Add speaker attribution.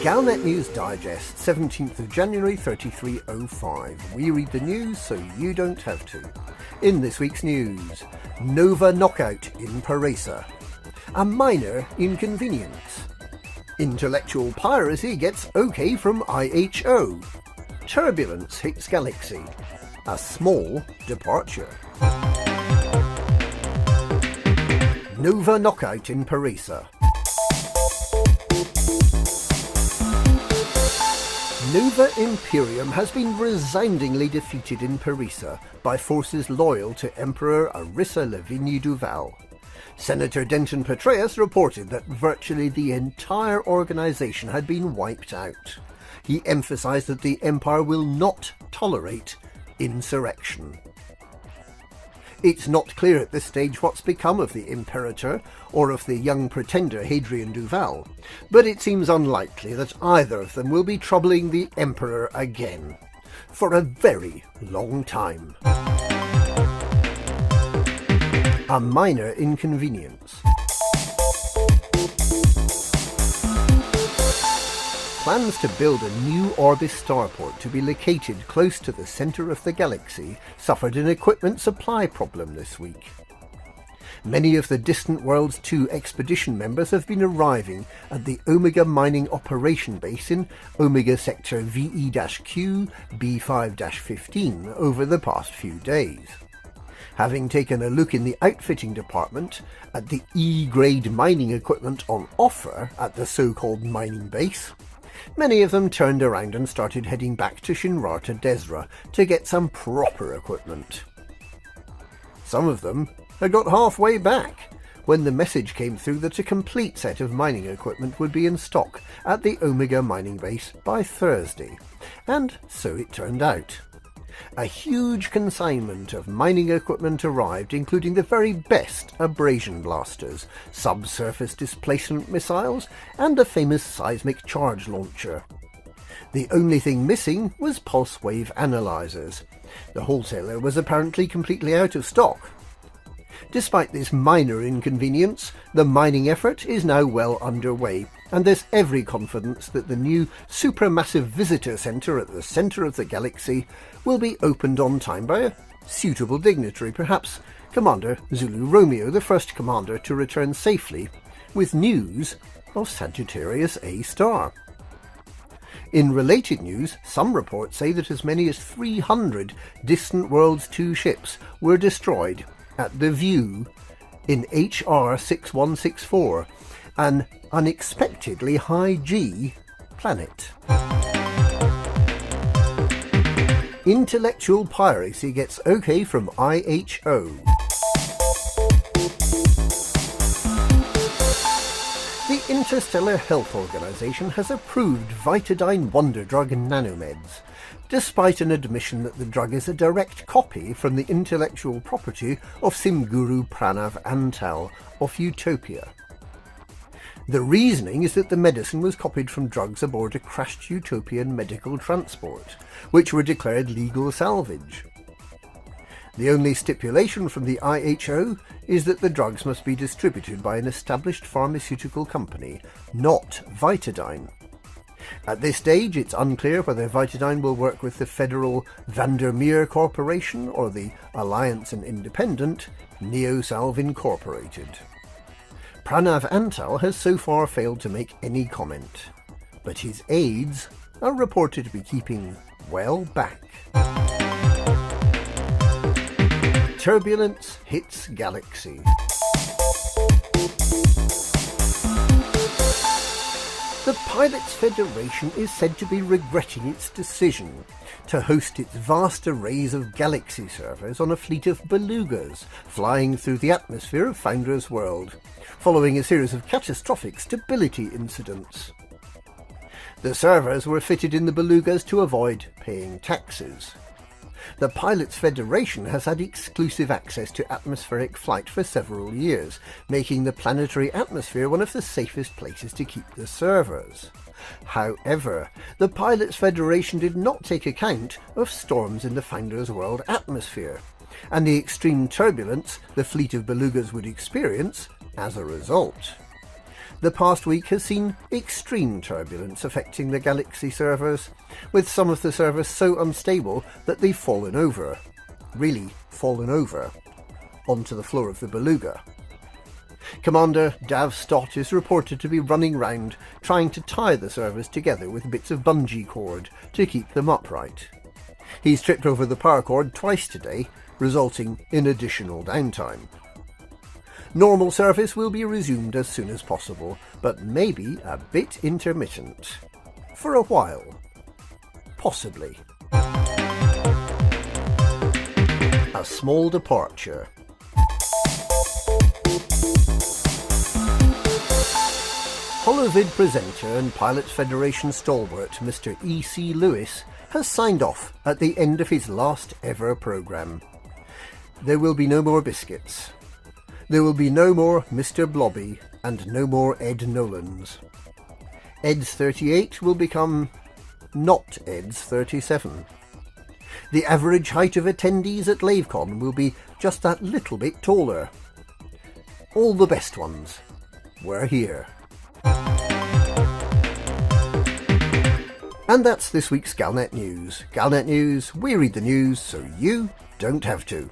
Speaker 1: Galnet News Digest, 17th of January 3305. We read the news so you don't have to. In this week's news, Nova knockout in Paresa. A Miner Inconvenience. Intellectual piracy gets OK from IHO. Turbulence hits Galaxy. A small departure. Nova knockout in Paresa. Nova Imperium has been resoundingly defeated in Paresa by forces loyal to Emperor Paresa Lavigne Duval. Senator Denton Petraeus reported that virtually the entire organisation had been wiped out. He emphasised that the Empire will not tolerate insurrection. It's not clear at this stage what's become of the Imperator or of the young pretender Hadrian Duval, but it seems unlikely that either of them will be troubling the Emperor again, for a very long time. A Miner Inconvenience. Plans to build a new Orbis starport to be located close to the centre of the galaxy suffered an equipment supply problem this week. Many of the Distant Worlds 2 expedition members have been arriving at the Omega mining operation base in Omega Sector VE-Q B5-15 over the past few days. Having taken a look in the outfitting department at the E-grade mining equipment on offer at the so-called mining base, many of them turned around and started heading back to Shinrarta Desra to get some proper equipment. Some of them had got halfway back when the message came through that a complete set of mining equipment would be in stock at the Omega mining base by Thursday, and so it turned out. A huge consignment of mining equipment arrived, including the very best abrasion blasters, subsurface displacement missiles, and a famous seismic charge launcher. The only thing missing was pulse wave analyzers. The wholesaler was apparently completely out of stock. Despite this minor inconvenience, the mining effort is now well underway, and there's every confidence that the new supermassive visitor centre at the centre of the galaxy will be opened on time by a suitable dignitary, perhaps Commander Zulu Romeo, the first commander to return safely, with news of Sagittarius A star. In related news, some reports say that as many as 300 Distant Worlds 2 ships were destroyed at the View in HR 6164, an unexpectedly high G planet. Intellectual piracy gets OK from IHO. The Interstellar Health Organization has approved Vitadine wonder drug Nanomeds, despite an admission that the drug is a direct copy from the intellectual property of Simguru Pranav Antal of Utopia. The reasoning is that the medicine was copied from drugs aboard a crashed Utopian medical transport, which were declared legal salvage. The only stipulation from the IHO is that the drugs must be distributed by an established pharmaceutical company, not Vitadine. At this stage, it's unclear whether Vitadine will work with the federal Vandermeer Corporation or the Alliance and Independent Neosalve Incorporated. Pranav Antal has so far failed to make any comment, but his aides are reported to be keeping well back. Turbulence hits Galaxy. The Pilots Federation is said to be regretting its decision to host its vast arrays of Galaxy servers on a fleet of belugas flying through the atmosphere of Founder's World, following a series of catastrophic stability incidents. The servers were fitted in the belugas to avoid paying taxes. The Pilots Federation has had exclusive access to atmospheric flight for several years, making the planetary atmosphere one of the safest places to keep the servers. However, the Pilots Federation did not take account of storms in the Founder's World atmosphere, and the extreme turbulence the fleet of belugas would experience as a result. The past week has seen extreme turbulence affecting the Galaxy servers, with some of the servers so unstable that they've fallen over. Really fallen over. Onto the floor of the Beluga. Commander Dav Stott is reported to be running round trying to tie the servers together with bits of bungee cord to keep them upright. He's tripped over the power cord twice today, resulting in additional downtime. Normal service will be resumed as soon as possible, but maybe a bit intermittent. For a while. Possibly. A small departure. Holovid presenter and Pilots Federation stalwart Mr. E.C. Lewis has signed off at the end of his last ever programme. There will be no more biscuits. There will be no more Mr. Blobby and no more Ed Nolans. Ed's 38 will become not Ed's 37. The average height of attendees at LaveCon will be just that little bit taller. All the best ones were here. And that's this week's Galnet News. Galnet News, we read the news so you don't have to.